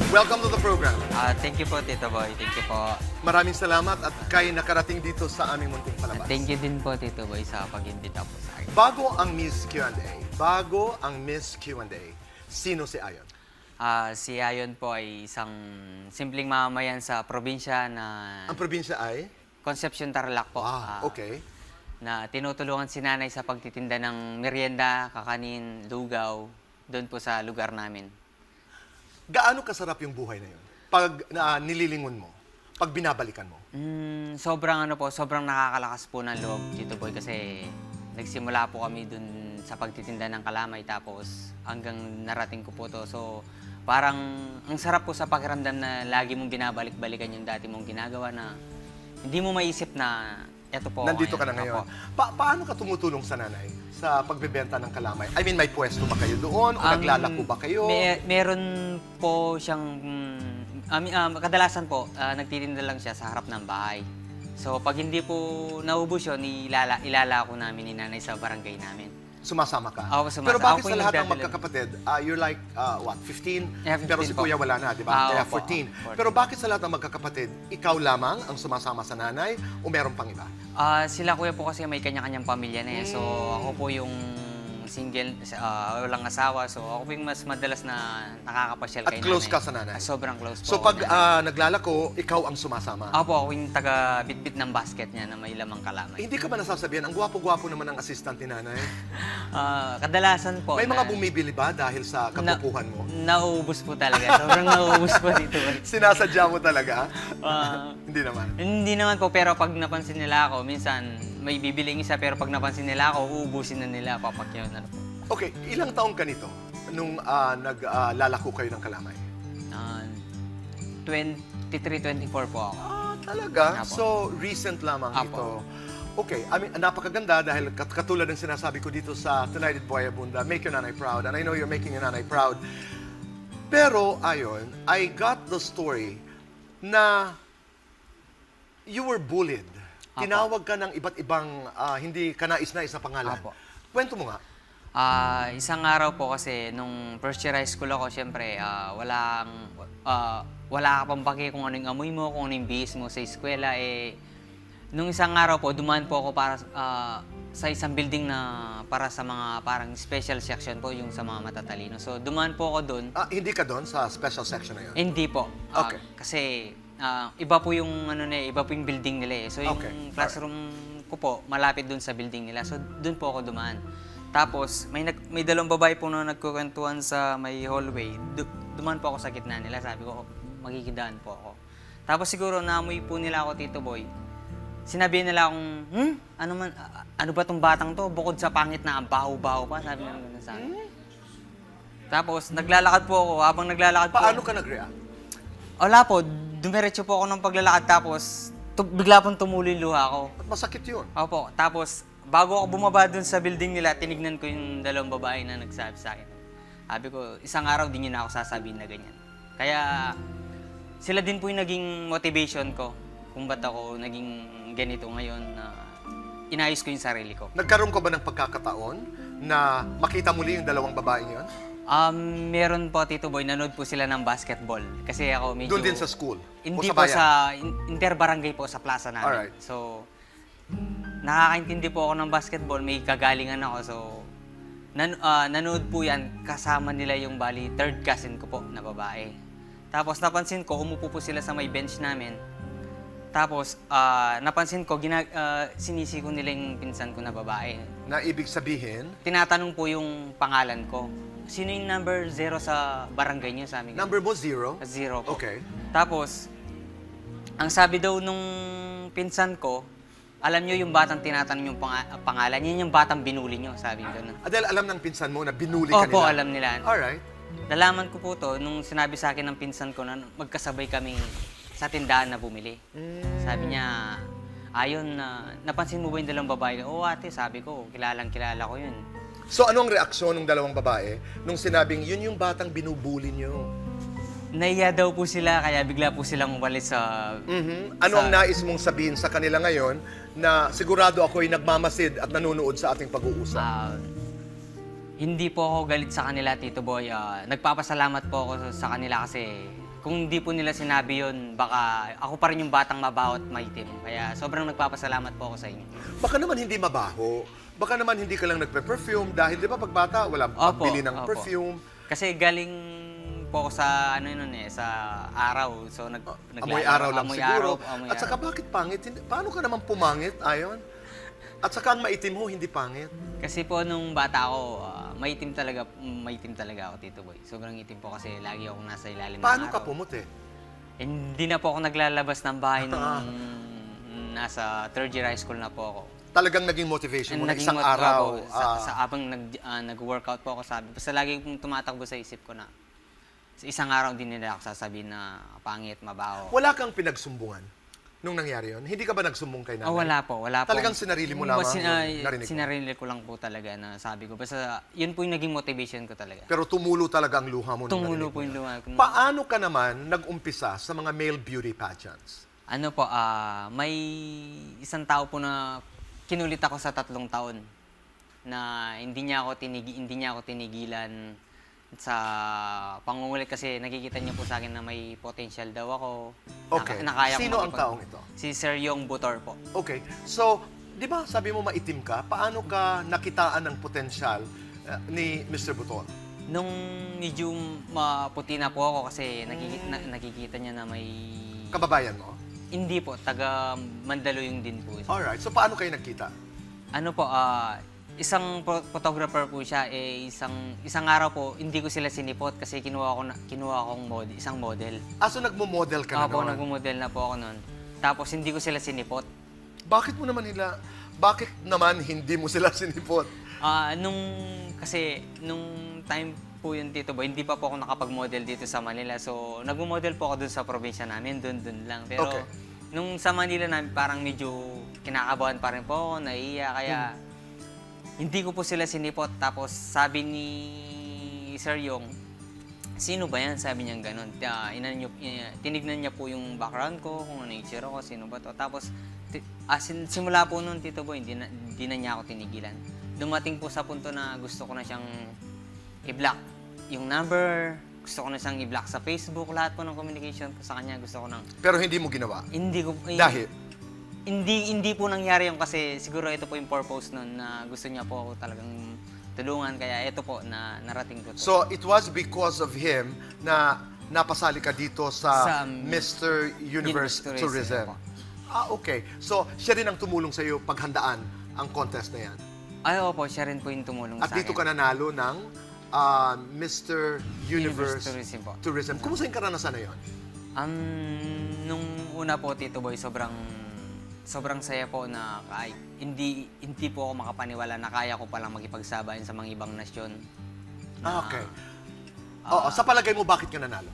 Welcome to the program. Thank you po, Tito Boy. Thank you po. Maraming salamat at kayo nakarating dito sa aming munting palabas. Thank you din po, Tito Boy, sa pag-imbita po sa akin. Bago ang Miss Q&A, sino si Ayon? Si Ayon po ay isang simpleng mamamayan sa probinsya na Ang probinsya ay? Concepcion Tarlac po. Okay. Na tinutulungan si nanay sa pagtitinda ng merienda, kakanin, lugaw, doon po sa lugar namin. Gaano kasarap yung buhay na yun? Pag nililingon mo, pag binabalikan mo? Sobrang nakakalakas po ng loob, Tito Boy, kasi nagsimula po kami dun sa pagtitinda ng kalamay tapos hanggang narating ko po to. So, parang ang sarap po sa pakiramdam na lagi mong binabalik-balikan yung dati mong ginagawa na hindi mo maisip na eto po. Nandito ka na ngayon. Paano ka tumutulong sa nanay sa pagbebenta ng kalamay? I mean, may pwesto ba kayo doon? O naglalako ba kayo? Meron po siyang, kadalasan po, nagtitinda lang siya sa harap ng bahay. So, pag hindi po naubos yun, ilalako namin ni nanay sa barangay namin. Sumasama ka? Ako sumasama. Pero bakit Ako sa yung lahat ng nagdadala. magkakapatid, you're like, 15? Yeah, 15 Pero si po. Kuya wala na, di ba? Kaya Opo, 14. 14. Pero bakit sa lahat ng magkakapatid, ikaw lamang ang sumasama sa nanay o meron pang iba? Sila kuya po kasi may kanya-kanyang pamilya na eh. So, ako po yung single, walang asawa. So, ako po yung mas madalas na nakakapasyal At kay close nanay. ka sa nanay? Sobrang close po. So ako pag niya. naglalako, ikaw ang sumasama? Ako yung taga-bitbit ng basket niya na may lamang kalamay. Hindi ka ba nasasabihan, ang gwapo-gwapo naman ang assistant ni nanay? Kadalasan po. May mga bumibili ba dahil sa kapupuhan mo? Nauubos po talaga. Sobrang nauubos po dito. Sinasadya mo talaga? Hindi naman. Hindi naman po, pero pag napansin nila ako, minsan may bibiling isa, pero pag napansin nila ako, uubusin na nila, papakyaw na po. Okay, ilang taong ka nito nung naglalako kayo ng kalamay? 23, 24 po ako. Talaga? Apo. So, recent lamang Apo. ito. Okay, I mean, napakaganda dahil katulad ng sinasabi ko dito sa Tonight at Buhay Abunda, make your nanay proud. And I know you're making your nanay proud. Pero, Ayon, I got the story na you were bullied. Apo. Tinawag ka ng iba't ibang hindi kanais-nais na pangalan. Apo. Kwento mo nga. Isang araw po kasi, nung first year high school ako, syempre, wala ka pang paki kung anong amoy mo, kung anong bihis mo sa eskwela. Nung isang araw po, dumaan po ako para sa isang building na para sa mga parang special section po, yung sa mga matatalino. So, dumaan po ako doon. Hindi ka doon sa special section na yun? Hindi po. Okay. Kasi iba po yung iba po yung building nila eh. So yung Okay. classroom ko po malapit doon sa building nila. So doon po ako dumaan. Tapos may dalawang babae po na nagkukwentuhan sa may hallway. Dumaan po ako sa gitna nila. Sabi ko, magkikidaan po ako. Tapos siguro naamoy po nila ako, Tito Boy. Sinabi nila akong, ano ba tong batang to? Bukod sa pangit na baho-baho pa. Sabi nila ganun sa akin. Tapos naglalakad po ako. Habang naglalakad po. Paano ka nag-react? Wala po, dumiretso po ako ng paglalakad tapos bigla pong tumuloy yung luha ko. At masakit yun. Opo, tapos bago ako bumaba dun sa building nila, tinignan ko yung dalawang babae na nagsabi sa akin. Sabi ko, isang araw din yun ako sasabihin na ganyan. Kaya sila din po yung naging motivation ko kung ba't ako naging ganito ngayon na inayos ko yung sarili ko. Nagkaroon ka ba ng pagkakataon na makita muli yung dalawang babaeng yun? Meron po, Tito Boy, nanood po sila ng basketball. Kasi ako medyo... Doon din sa school? Hindi o sa po bayan? sa interbarangay po sa plaza namin. Alright. So, nakakaintindi po ako ng basketball, may kagalingan ako. So, nanood po yan, kasama nila yung bali, third cousin ko po na babae. Tapos napansin ko, umupo po sila sa may bench namin. Tapos, napansin ko, sinisi ko nila yung pinsan ko na babae. Na ibig sabihin, Tinatanong po yung pangalan ko. Sino yung number 0 sa barangay niyo, sabi ko? number mo 0? 0 po. Okay. Tapos, ang sabi daw nung pinsan ko, alam nyo yung batang tinatanong yung pangalan, yun yung batang binuli nyo, sabi ko. Adel, alam ng pinsan mo na binuli ka Opo, nila? alam nila. Alright. Nalaman ko po to nung sinabi sa akin ng pinsan ko na magkasabay kami sa tindahan na bumili. Sabi niya, Ayon, napansin mo ba yung dalawang babae? Oo ate, sabi ko, kilala ko yun. So, ano ang reaksyon ng dalawang babae nung sinabing, yun yung batang binubuli nyo? Naiya daw po sila, kaya bigla po silang umalis sa... Ano ang nais mong sabihin sa kanila ngayon na sigurado ako'y nagmamasid at nanonood sa ating pag-uusap? Hindi po ako galit sa kanila, Tito Boy. Nagpapasalamat po ako sa kanila kasi kung hindi po nila sinabi yun, baka ako pa rin yung batang mabaho at maitim. Kaya sobrang nagpapasalamat po ako sa inyo. Baka naman hindi mabaho. Baka naman hindi ka lang nagpe-perfume dahil di ba pag bata, wala pagbili ng perfume. Kasi galing po ako sa sa araw. So Amoy araw lang amoy siguro. amoy At saka araw. bakit pangit? Paano ka naman pumangit, Ayon? At saka ang maitim mo, hindi pangit. Kasi po nung bata ako, maitim talaga ako, Tito Boy. Sobrang itim po kasi lagi akong nasa ilalim ng Paano ka araw. pumuti? Hindi na po ako naglalabas ng bahay nung nasa third year high school na po ako. Talagang naging motivation mo na Naging isang motto araw. po, sa habang nag-workout po ako, sabi. Basta lagi kong tumatakbo sa isip ko na sa isang araw din nila ako sasabihin na pangit, mabaho. Wala kang pinagsumbungan nung nangyari yun? Hindi ka ba nagsumbong kay nanay? Wala po. Talagang sinarili mo lamang Basta yung narinig mo? sinarili ko lang po talaga na sabi ko. Basta yun po yung naging motivation ko talaga. Pero tumulo talaga ang luha mo nung Tumulo narinig po mo yung yun. luha ko. Paano ka naman nag-umpisa sa mga male beauty pageants? Ano po, may isang tao po na kinulit ako sa 3 taon na hindi niya ako tinigilan sa pangungulit kasi nakikita niya po sa akin na may potential daw ako. Okay. Na kaya ko Sino ang taong ito? Si Sir Yong Butor po. Okay. So, di ba sabi mo maitim ka? Paano ka nakitaan ng potensyal ni Mr. Buton? Nung medyo maputi na po ako kasi nakikita niya na may... Kababayan mo? Hindi po, taga Mandaluyong din po siya. Alright. So, paano kayo nagkita? Ano po, isang photographer po siya, isang araw po, hindi ko sila sinipot kasi kinuha akong isang model. So nagmo-model ka na Ako, noon? nagmo-model na po ako noon. Tapos hindi ko sila sinipot. Bakit naman hindi mo sila sinipot? Nung time po yun, Tito Boy, hindi pa po ako nakapag-model dito sa Manila. So, nag-model po ako dun sa probinsya namin, dun lang. Pero, Okay. nung sa Manila namin, parang medyo kinakabahan pa rin po ako, naiiyak. Kaya, hindi ko po sila sinipot. Tapos, sabi ni Sir Yong, sino ba yan? Sabi niya ganun. Tinignan niya po yung background ko, kung ano yung itsura ko, sino ba to. Tapos, simula po nun, Tito Boy, hindi na niya ako tinigilan. Dumating po sa punto na gusto ko na siyang i-block yung number, gusto ko na siyang i-block sa Facebook, lahat po ng communication ko sa kanya, gusto ko nang... Pero hindi mo ginawa? Hindi ko... Dahil? Hindi po nangyari yung kasi siguro ito po yung purpose nun na gusto niya po ako talagang tulungan, kaya ito po na narating ko to. So, it was because of him na napasali ka dito sa Sa Mr. Universe Universe Tourism. Tourism. Okay. So, siya rin ang tumulong sa iyo paghandaan ang contest na yan. Ay, opo, siya rin po yung tumulong At sa dito akin. ka nanalo ng Mr. Universe Tourism po. Tourism. Kumusta yung karanasan na yun? Nung una po, Tito Boy, sobrang saya po na kahit hindi po ako makapaniwala na kaya ko palang makipagsabayan sa mga ibang nasyon. Okay. Oo, sa palagay mo, bakit ka nanalo?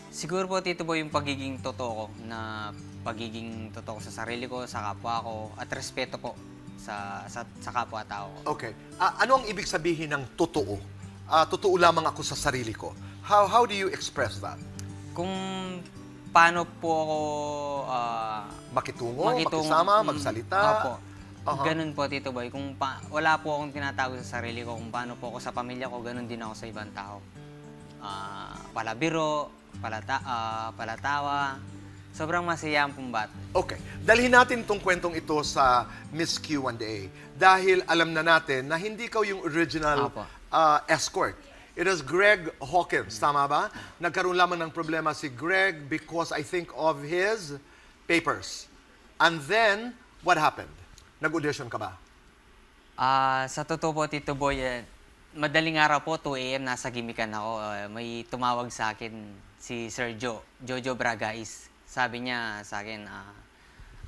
Siguro po, Tito Boy, yung pagiging totoo ko, na pagiging totoo ko sa sarili ko, sa kapwa ko, at respeto po sa kapwa-tao ko. Okay. Ano ang ibig sabihin ng totoo? Totoo lamang ako sa sarili ko. How do you express that? Kung paano po ako Makitungo, makisama, magsalita? Opo. Ganun po, Tito Boy. Wala po akong tinatago sa sarili ko. Kung paano po ako sa pamilya ko, ganun din ako sa ibang tao. Palabiro, palatawa. Sobrang masaya ang pumbat. Okay. Dalhin natin itong kwentong ito sa Miss Q1A dahil alam na natin na hindi ikaw yung original Apo. escort. It is Greg Hawkins, tama ba? Nagkaroon lamang ng problema si Greg because I think of his papers. And then, what happened? Nag-audition ka ba? Sa totoo po, Tito Boy, madaling araw po, 2 a.m. nasa gimikan ako. May tumawag sa akin si Sir Jojo Bragais. Sabi niya sa akin,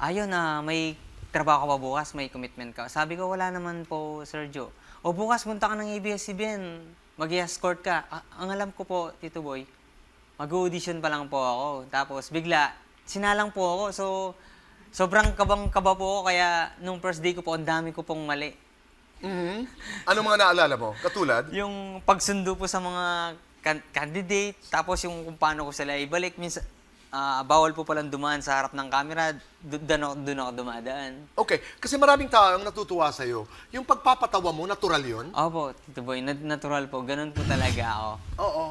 ayun may trabaho ka ba bukas? May commitment ka? Sabi ko, wala naman po, Sir Jo. O bukas, punta ka ng ABS-CBN. Mag-escort ka. Ang alam ko po, Tito Boy, mag-audition pa lang po ako. Tapos bigla, sinalang po ako. So, sobrang kabang-kaba po ako. Kaya nung first day ko po, ang dami ko pong mali. Mm-hmm. Ano mga naalala mo? Katulad? Yung pagsundo po sa mga candidate, tapos yung kung paano ko sila ibalik. Minsan, bawal po palang dumaan sa harap ng camera, doon ako dumadaan. Okay, kasi maraming tao ang natutuwa sa'yo. Yung pagpapatawa mo, natural yun? Opo, Tito Boy, natural po. Ganun po talaga ako. Oo.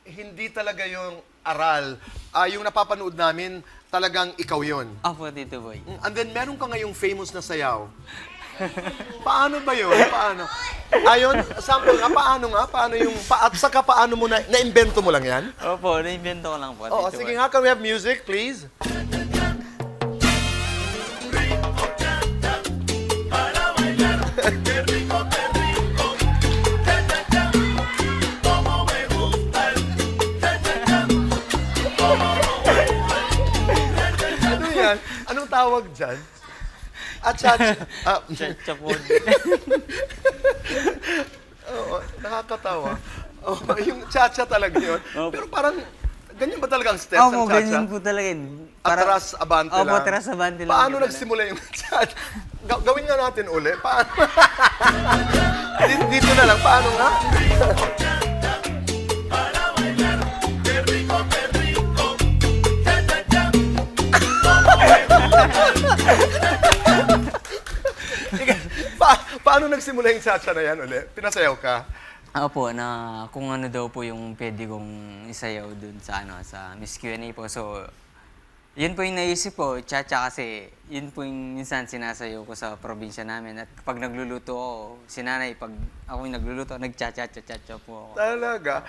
hindi talaga yung aral. Yung napapanood namin, talagang ikaw yun. Opo, Tito Boy. And then, meron ka ngayong famous na sayaw. Paano ba yun? Paano? Ayon, sample nga, paano nga? Paano yung, at saka paano mo na-invento mo lang yan? Opo, na-invento ko lang po, Oo, Tito sige Boy. nga, can we have music, please? Ano yan? Anong tawag dyan? Cha po. Oo, nakakatawa. Oh, yung cha-cha talaga yun. Opo. Pero parang, ganyan ba talaga ang steps Opo, ng cha-cha? ganyan po talaga yun. Atras, abante lang. Opo, atras, abante lang. Paano Ganun. nagsimula yung cha-cha? Gawin nga natin uli. Paano? Dito na lang. Paano nga? Paano nagsimula yung cha-cha na yan uli? Pinasayaw ka? Opo, na kung ano daw po yung pwede kong isayaw dun sa sa Miss Q&A po. So, yun po yung naisip ko, cha-cha kasi yun po yung minsan sinasayaw ko sa probinsya namin. At kapag nagluluto ako, sinanay, pag ako yung nagluluto, nag-cha-cha-cha-cha po ako. Talaga?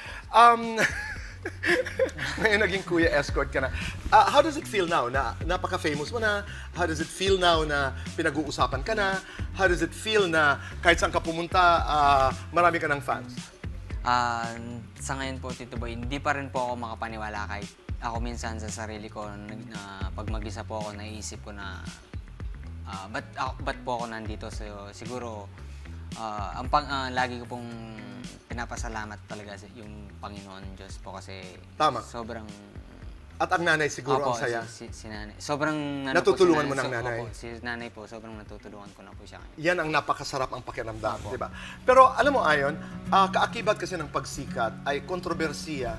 Ngayon naging Kuya Escort ka na. How does it feel now na napaka-famous mo na? How does it feel now na pinag-uusapan ka na? How does it feel na kahit saan ka pumunta, marami ka ng fans? Sa ngayon po, Tito Boy, hindi pa rin po ako makapaniwala kahit ako minsan sa sarili ko na pag mag-isa po ako, naiisip ko na ba't po ako nandito? So, siguro, lagi ko pong pinapasalamat talaga yung Panginoon Diyos po kasi Tama. sobrang... At ang nanay siguro Opo, ang saya. si nanay. Sobrang... Natutulungan mo ng nanay? Opo, si nanay po, sobrang natutulungan ko na po siya ngayon. Yan ang napakasarap ang pakiramdam, di ba? Pero alam mo, Ayon, kaakibat kasi ng pagsikat ay kontrobersiya.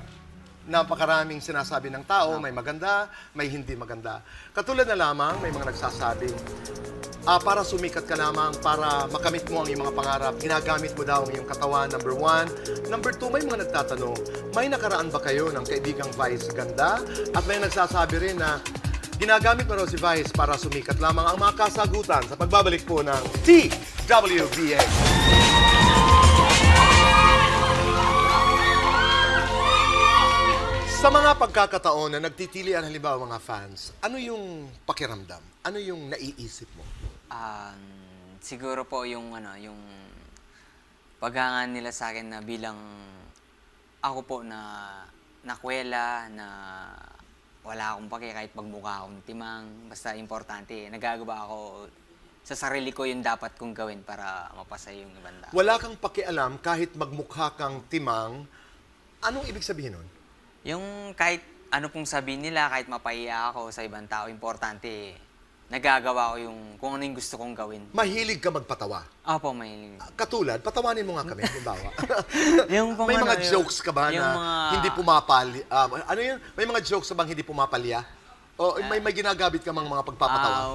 Napakaraming sinasabi ng tao, may maganda, may hindi maganda. Katulad na lamang, may mga nagsasabi, para sumikat ka lamang, para makamit mo ang iyong mga pangarap, ginagamit mo daw ang iyong katawan, number 1. Number 2, may mga nagtatanong, may nakaraan ba kayo ng kaibigang Vice ganda? At may nagsasabi rin na ginagamit mo raw si Vice para sumikat lamang. Ang mga kasagutan sa pagbabalik po ng TWBA. Sa mga pagkakataon na nagtitilian halimbawa mga fans, ano yung pakiramdam? Ano yung naiisip mo? Siguro po yung yung paghangan nila sa akin na bilang ako po na nakwela, na wala akong pake kahit magmukha akong timang, basta importante, nagagawa ako sa sarili ko yung dapat kong gawin para mapasaya yung ibang tao. Wala kang pakialam kahit magmukha kang timang, anong ibig sabihin nun? Yung kahit ano pong sabihin nila, kahit mapaiya ako sa ibang tao, importante, nagagawa ko yung kung ano yung gusto kong gawin. Mahilig ka magpatawa. Opo, mahilig. Katulad, patawanin mo nga kami, halimbawa. Yung kung May ano, mga jokes ka ba yung na mga- hindi pumapali? Ano yun? May mga jokes ka bang hindi pumapalya? O may ginagabit ka mga pagpapatawa?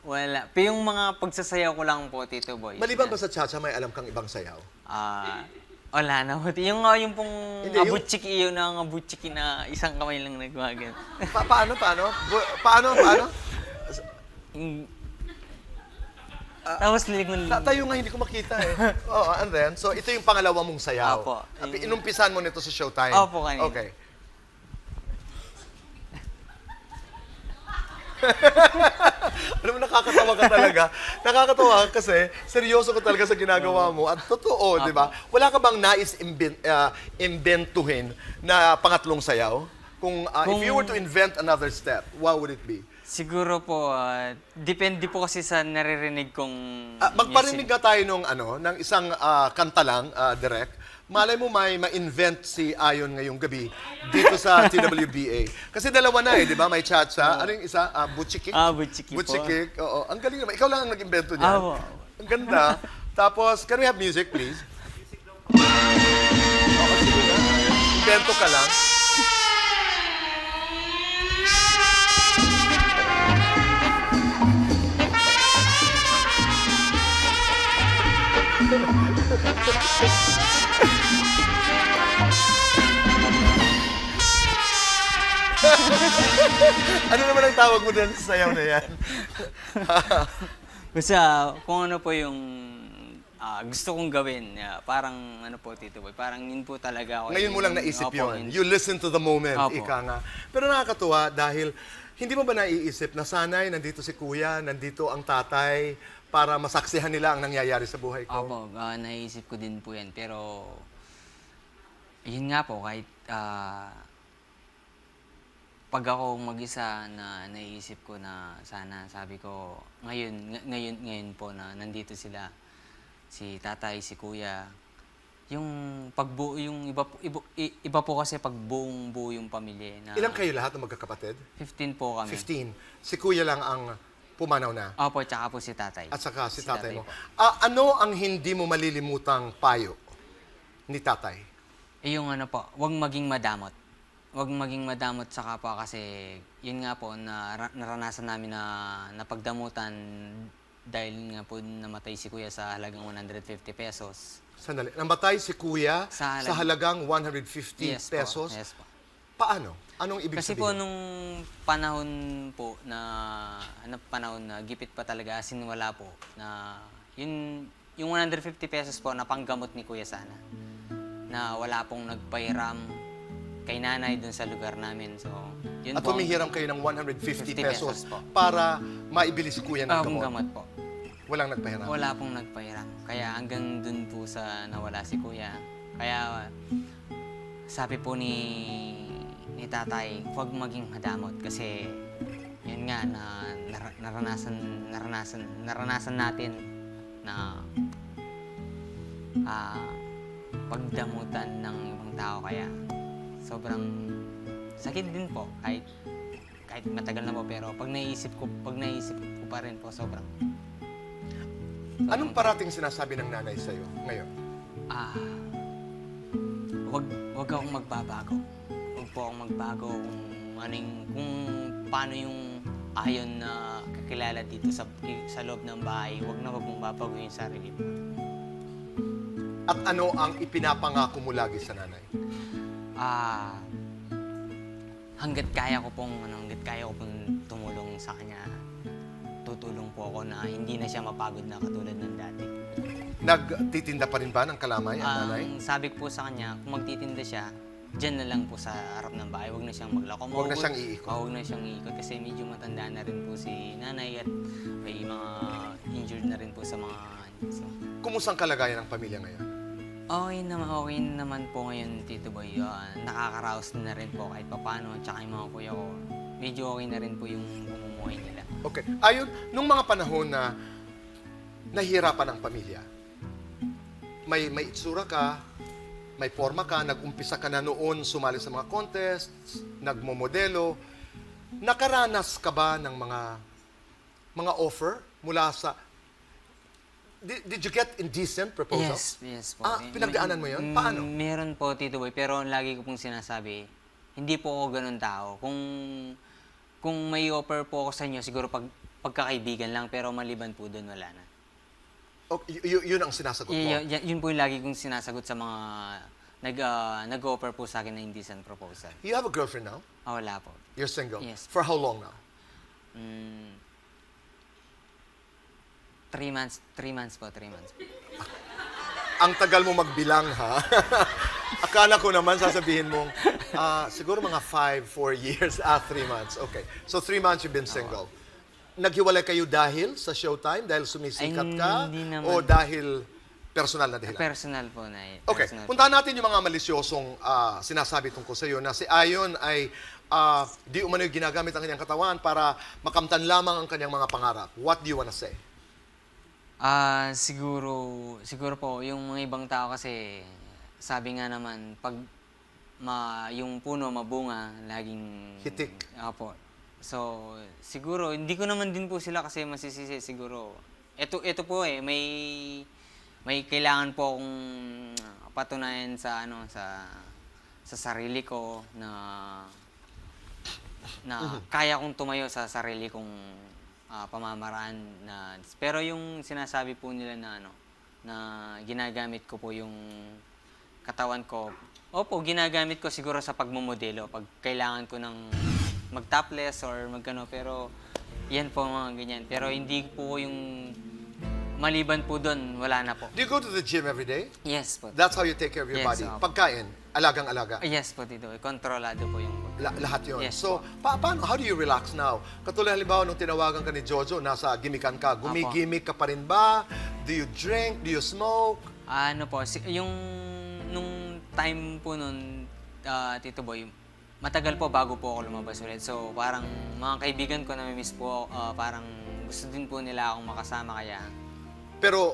Wala. Pero yung mga pagsasayaw ko lang po, Tito Boy. Maliban ba sa cha-cha, may alam kang ibang sayaw? Wala na po. Yung pong Hindi, yung- abutsiki, yun ang abutsiki na isang kamay lang nagwagan. Paano? Paano? Tapos lilingon. Tayo nga, hindi ko makita eh. Oh, and then, so ito yung pangalawa mong sayaw. Opo. Inumpisan mo nito sa Showtime. Opo, kanina. Okay. Alam mo, nakakatawa ka talaga. Nakakatawa ka kasi seryoso ka talaga sa ginagawa mo. At totoo, di ba? Wala ka bang nais imbentuhin na pangatlong sayaw? If you were to invent another step, what would it be? Siguro po, depende po kasi sa naririnig kong Magparinig nga tayo ng isang kanta lang, direct. Malay mo may ma-invent si Ayon ngayong gabi dito sa TWBA. Kasi dalawa na di ba? May cha-cha. Ano yung isa? Butchikik? Butchiki po. Butchikik, oo. Ang galing naman. Ikaw lang ang nag-invento niyan. Opo. Ang ganda. Tapos, can we have music, please? Oo, sige na. Invento ka lang. Ano naman ang tawag mo dyan sa sayaw na yan? Basta kung ano po yung gusto kong gawin, parang ano po, Tito Boy, parang yun po talaga ako. Ngayon mo lang naisip Opo, yun. You listen to the moment, Opo. ika nga. Pero nakakatuwa dahil hindi mo ba naiisip na sanay nandito si kuya, nandito ang tatay para masaksihan nila ang nangyayari sa buhay ko? Opo, naisip ko din po yan. Pero, yun nga po, kahit pag ako mag-isa na naisip ko na sana, sabi ko, ngayon po na nandito sila, si tatay, si kuya, yung pagbuo, yung iba po kasi pag buo yung pamilya. Na Ilang kayo lahat ng magkakapatid? 15 po kami. 15. Si kuya lang ang pumanaw na. Opo, tsaka po si tatay. At saka si tatay mo. po. Ano ang hindi mo malilimutang payo ni tatay? Yung ano po, huwag maging madamot. Huwag maging madamot sa kapwa kasi yun nga po, naranasan namin na napagdamutan dahil nga po namatay si kuya sa halagang 150 pesos. Sandali. Namatay si kuya sa Sa halagang 150 Yes pesos. po, yes po. Paano? Anong ibig Kasi po sabihin? nung panahon po na gipit pa talaga, as in wala po, na yung 150 pesos po na panggamot ni kuya sana, na wala pong nagpahiram kay nanay dun sa lugar namin. So, yun At po. humihiram kayo ng 150 50 pesos pesos po. para maibili si kuya ng Ang gamot. gamot po. Walang nagpahiram. Wala pong nagpahiram. Kaya hanggang dun po sa nawala si kuya. Kaya sabi po ni tatay, huwag maging madamot kasi yun nga na naranasan natin na pagdamutan ng ibang tao, kaya sobrang sakit din po kahit matagal na po, pero pag naisip ko pa rin po sobrang Anong parating sinasabi ng nanay sa'yo ngayon? wag akong magbabago. Wag po akong magbago kung paano yung ayon na kakilala dito sa loob ng bahay. Wag na wag mong babago yung sarili mo. At ano ang ipinapangako mo lagi sa nanay? Hanggat kaya ko pong tumulong sa kanya, tutulong po ako na hindi na siya mapagod na katulad ng dati. Nagtitinda pa rin ba ng kalamay ang nanay? Ang sabi ko po sa kanya, kung magtitinda siya, dyan na lang po sa harap ng bahay. Huwag na siyang maglako. Huwag na siyang iikot. Huwag na siyang iikot kasi medyo matanda na rin po si nanay at may mga injured na rin po sa mga... So, Kumusta ang kalagayan ng pamilya ngayon? okay naman po ngayon, Tito Boy. Nakakaraos na rin po kahit papano. Tsaka yung mga kuya ko, medyo okay na rin po yung bumumuhay nila. Okay. Ayon, nung mga panahon na nahihirapan ang pamilya, may itsura ka, may forma ka, nag-umpisa ka na noon sumali sa mga contests, nagmomodelo, nakaranas ka ba ng mga offer mula sa... Did you get indecent proposals? Yes po. Pinagdaanan mo yun? Paano? Meron po, Tito Boy, pero lagi ko pong sinasabi, hindi po ako ganun tao. Kung may offer po ako sa inyo, siguro pagkakaibigan lang, pero maliban po doon, wala na. Yun ang sinasagot mo? Yun po yung lagi kong sinasagot sa mga nag-offer po sa akin na indecent proposal. You have a girlfriend now? Wala po. You're single? Yes. For how long now? 3 months po. Ang tagal mo magbilang, ha? Akala ko naman sasabihin mo, siguro mga 4 years, 3 months. Okay. So 3 months you've been single. Naghiwalay kayo dahil sa Showtime? Dahil sumisikat ka? Hindi naman. O dahil personal na dahilan? Personal po na. Okay. Personal po. Puntahan natin yung mga malisyosong sinasabi tungkol sa iyo na si Ayon ay di umano'y ginagamit ang kanyang katawan para makamtan lamang ang kanyang mga pangarap. What do you wanna say? Siguro po, yung mga ibang tao kasi, sabi nga naman, pag yung puno mabunga, laging... Hitik. Opo. So, siguro, hindi ko naman din po sila kasi masisisi, siguro. Ito po may kailangan po akong patunayan sa sarili ko na kaya kong tumayo sa sarili kong pamamaraan na, pero yung sinasabi po nila na ginagamit ko po yung katawan ko. Opo, ginagamit ko siguro sa pagmomodelo pag kailangan ko ng mag-topless or magkano, pero yan po mga ganyan. Pero hindi po yung maliban po doon, wala na po. Do you go to the gym every day? Yes po. That's how you take care of your Yes, body. opo. Pagkain, alagang-alaga. Yes po, Tito Boy. Kontrolado po yung... Lahat yun. Yes, So, paano, how do you relax now? Katulad halimbawa nung tinawagan ka ni Jojo, nasa gimikan ka. Gumigimik ka pa rin ba? Do you drink? Do you smoke? Ano po, yung nung time po nun, Tito Boy, matagal po bago po ako lumabas ulit. So, parang mga kaibigan ko na-miss po, parang gusto din po nila akong makasama, kaya... Pero,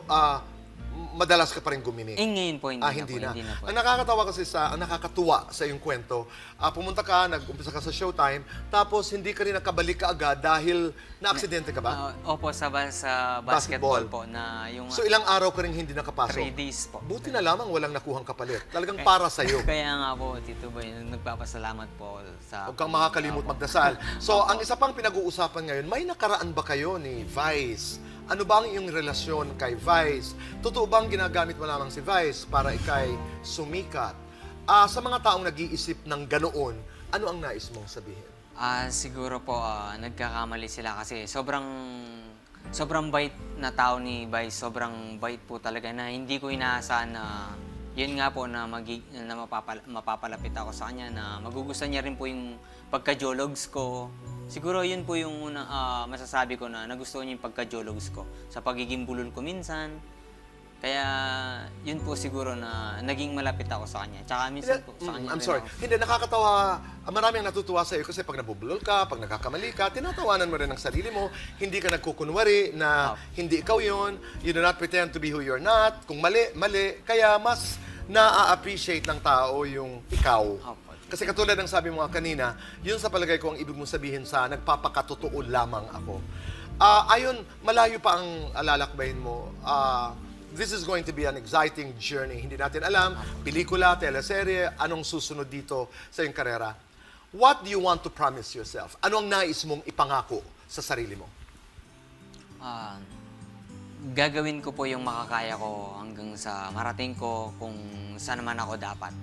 madalas ka pa rin gumimik. ngayon po, hindi Hindi na. na po. Ang nakakatawa kasi ang nakakatuwa sa iyong kwento, pumunta ka, nag-umpisa ka sa Showtime, tapos hindi ka rin nakabalik ka agad dahil na-aksidente ka ba? Opo, sa basketball po, na yung So ilang araw ka rin hindi 3 nakapasok? days po. Buti na lamang walang nakuhang kapalit. Talagang para sa'yo. Kaya nga po, Tito Boy, nagpapasalamat po sa... Huwag kang makakalimot magdasal. So, ang isa pang pinag-uusapan ngayon, may nakaraan ba kayo ni Vice? Ano ba ang iyong relasyon kay Vice? Totoo bang ginagamit mo lamang si Vice para ikay sumikat? Sa mga taong nag-iisip ng ganoon, ano ang nais mong sabihin? Siguro po, nagkakamali sila kasi sobrang bait na tao ni Vice. Sobrang bait po talaga na hindi ko inaasahan na yun nga po na, mapapalapit ako sa kanya, na magugustuhan niya rin po yung pagka-jologs ko. Siguro yun po yung unang masasabi ko na nagustuhan niya yung pagka-jologs ko sa pagiging bulol ko minsan. Kaya yun po siguro na naging malapit ako sa kanya. Tsaka minsan po sa kanya I'm rin sorry. ako. Hindi, nakakatawa. Maraming natutuwa sa iyo kasi pag nabubulol ka, pag nagkakamali ka, tinatawanan mo rin ang sarili mo. Hindi ka nagkukunwari na hindi ikaw yun. You do not pretend to be who you're not. Kung mali, mali. Kaya mas na-appreciate ng tao yung ikaw. Opo. Kasi katulad ng sabi mo nga kanina, yun sa palagay ko ang ibig mong sabihin sa nagpapakatotoo lamang ako. Ayon, malayo pa ang lalakbayin mo. This is going to be an exciting journey. Hindi natin alam, pelikula, teleserye, anong susunod dito sa iyong karera. What do you want to promise yourself? Ano ang nais mong ipangako sa sarili mo? Gagawin ko po yung makakaya ko hanggang sa marating ko kung saan naman ako dapat.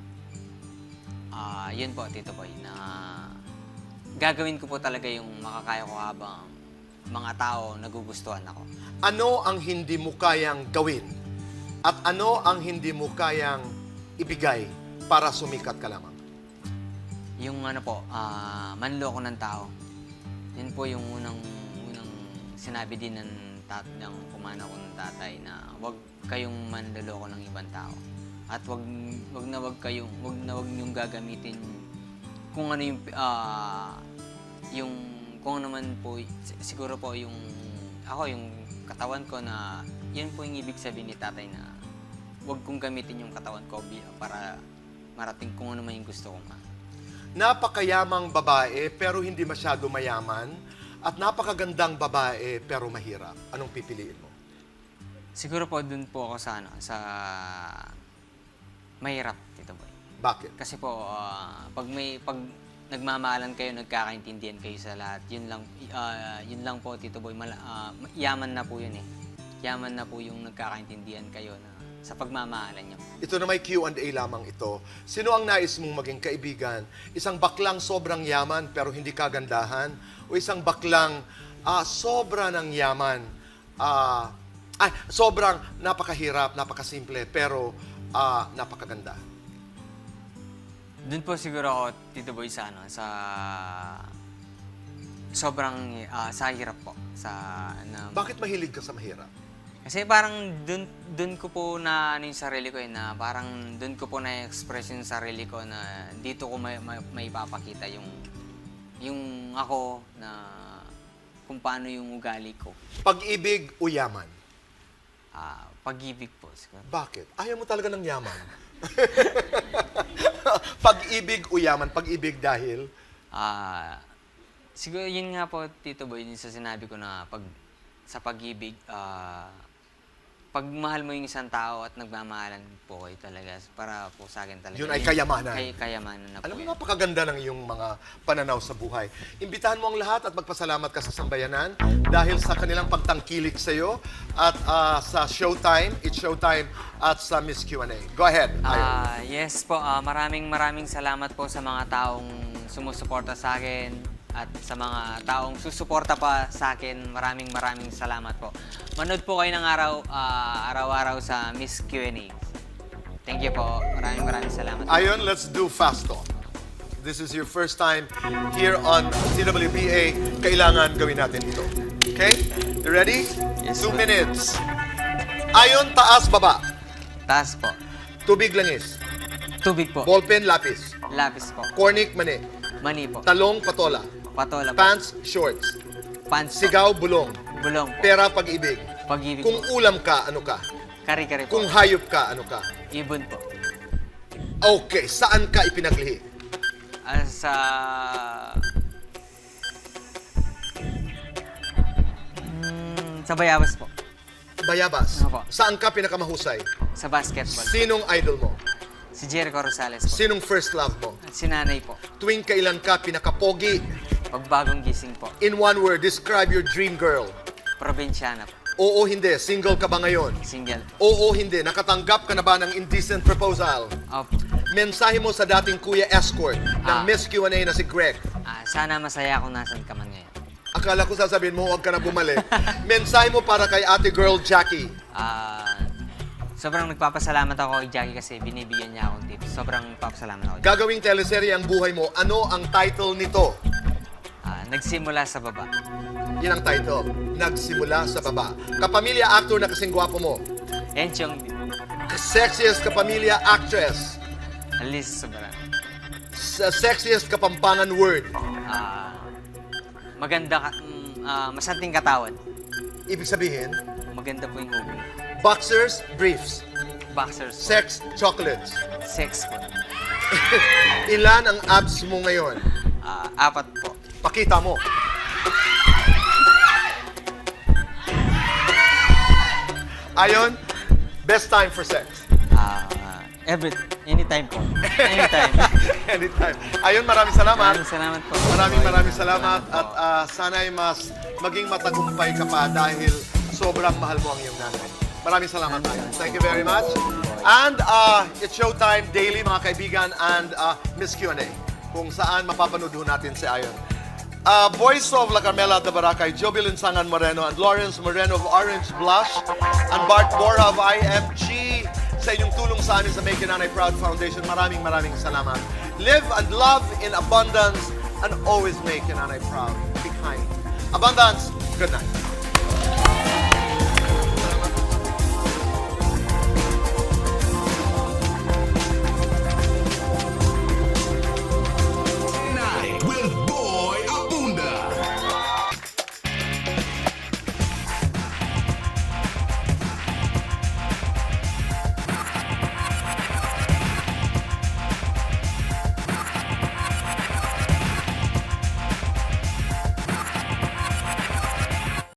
Yun po, Tito Boy, na gagawin ko po talaga yung makakaya ko habang mga tao nagugustuhan ako. Ano ang hindi mo kayang gawin? At ano ang hindi mo kayang ibigay para sumikat ka lamang? Yung ano po, manloko ng tao. Yun po yung unang sinabi din ng kumana ko ng tatay na huwag kayong manloloko ng ibang tao. At wag niyong gagamitin kung ano yung kung ano man po, siguro po yung katawan ko, na yun po yung ibig sabihin ni tatay na wag kong gamitin yung katawan ko para marating kung ano man yung gusto ko ma. Napakayamang babae pero hindi masyado mayaman at napakagandang babae pero mahirap. Anong pipiliin mo? Siguro po dun po ako sa mahirap, Tito Boy. Bakit? Kasi po pag nagmamahalan kayo, nagkakaintindihan kayo sa lahat. Yun lang po, Tito Boy. Yaman na po yun eh. Yaman na po yung nagkakaintindihan kayo na sa pagmamahalan nyo. Ito na may Q&A lamang ito. Sino ang nais mong maging kaibigan? Isang baklang sobrang yaman pero hindi kagandahan? O isang baklang sobra ng yaman, sobrang napakahirap, napakasimple, pero napakaganda? Doon po siguro ako, Tito Boy, sa sobrang sa hirap po. Bakit mahilig ka sa mahirap? Kasi parang dun ko po na yung sarili ko na parang dun ko po na-express yung sarili ko na dito ko may papakita yung ako na kung paano yung ugali ko. Pag-ibig o yaman? Pag-ibig po siguro. Bakit? Ayaw mo talaga ng yaman? Pag-ibig o yaman? Pag-ibig dahil? Siguro yun nga po, Tito Boy, yun sa sinabi ko na sa pag-ibig, pag mahal mo yung isang tao at nagmamahalan po kayo talaga, para po sa akin talaga. Yun ay kayamanan. Kayamanan na po. Alam mo, napakaganda ng iyong mga pananaw sa buhay. Imbitahan mo ang lahat at magpasalamat ka sa sambayanan dahil sa kanilang pagtangkilik sa iyo at sa Showtime, It's Showtime, at sa Miss Q&A. Go ahead. Yes po, maraming salamat po sa mga taong sumusuporta sa akin. At sa mga taong susuporta pa sa akin, maraming salamat po. Manood po kayo ng araw-araw sa Miss Q&A. Thank you po. Maraming salamat. Ayon, let's do fast talk. This is your first time here on CWPA. Kailangan gawin natin ito. Okay? You ready? Yes, 2 sir. minutes. Ayon, taas, baba. Taas po. Tubig, langis. Tubig po. Ballpen, lapis. Lapis po. Cornic, mani. Mani po. Talong, patola. Patola po. Pants, shorts. Pants po. Sigaw, bulong. Bulong po. Pera, pag-ibig. Pag-ibig Kung po. ulam ka, ano ka? Kari-kari po. Kung hayop ka, ano ka? Ibon po. Okay, saan ka ipinaglihi? Sa... sa Bayabas po. Bayabas. Opo. Saan ka pinakamahusay? Sa basketball. Sinong idol mo? Si Jericho Rosales po. Sinong first love mo? At si nanay po. Tuwing kailan ka pinakapogi? Pagbagong gising po. In one word, describe your dream girl. Probinsyana po. Oo, hindi. Single ka ba ngayon? Single. Oo, hindi. Nakatanggap ka na ba ng indecent proposal? Opo. Mensahe mo sa dating Kuya Escort ng Miss Q&A na si Greg. Sana masaya kung nasan ka man ngayon. Akala ko sasabihin mo, huwag ka na bumalik. Mensahe mo para kay ate girl Jackie. Sobrang nagpapasalamat ako kay Jackie kasi binibigyan niya akong tips. Sobrang nagpapasalamat ako. Gagawing teleserye ang buhay mo. Ano ang title nito? Nagsimula sa baba. Yan ang title. Nagsimula sa baba. Kapamilya actor na kasing gwapo mo. Enchong Sexiest kapamilya actress. Alice Sobrang. Sexiest kapampangan word. Maganda ka, masanting katawan. Ibig sabihin, Maganda po yung hubog. boxers, briefs. Boxers po. Sex, chocolates. Sex po. Ilan ang abs mo ngayon? 4 po. Pakita mo. Ayon, best time for sex. Anytime po. Anytime. Anytime. Ayon, maraming salamat. Maraming salamat po. Maraming salamat at sana'y mas maging matagumpay ka pa dahil sobrang mahal mo ang iyong nanay. Maraming salamat tayo. Thank you very much. And it's Showtime Daily, mga kaibigan, and Miss Q&A, kung saan mapapanood natin si Ayon. Voice of La Carmela de Baracay, Joby Linsangan Moreno, and Lawrence Moreno of Orange Blush, and Bart Borja of IFG, sa inyong tulong sa amin sa Make Your Nanay Proud Foundation. Maraming salamat. Live and love in abundance and always make your nanay proud. Be kind. Abundance, good night.